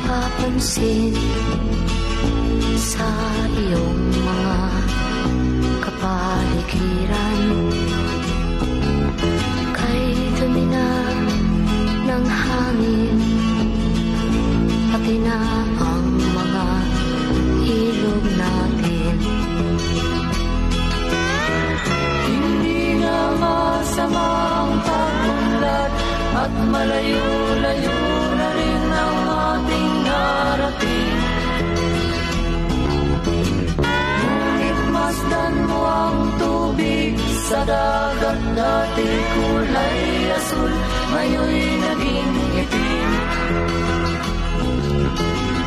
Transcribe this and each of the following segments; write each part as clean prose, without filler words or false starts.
napapansin sa iyong mga kapaligiran. Kay dumi na ng hangin, pati na ang mga ilog natin. Hindi na masama ang pag-unlad at malayo-layo na rin ang ating narating. Ngunit masdan mo ang tubig sa dagat, dati kulay asul, ngayon'y naging itim.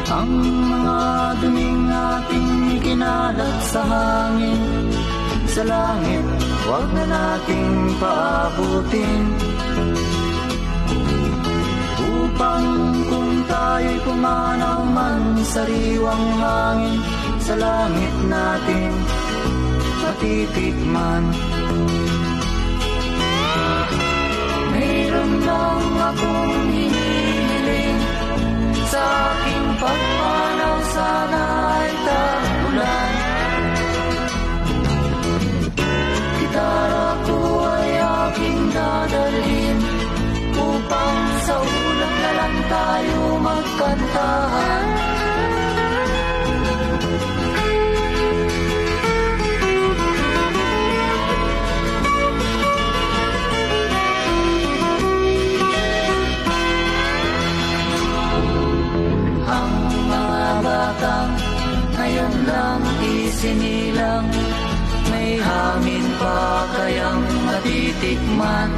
Ang mga duming ating ikinalat sa hangin, sa langit, huwag na nating paabutin. Upang kung tayo'y pumanaw man sa riwang hangin, sa langit natin matitikman. Mayroon lang akong hinihiling, sa aking pagmanaw sana ay tagulan. Gitara ko ay aking dadalhin, upang sa ulap na lang tayo magkantahan. Ang mga batang ngayon lang isinilang, may hangin pa kayang matitikman.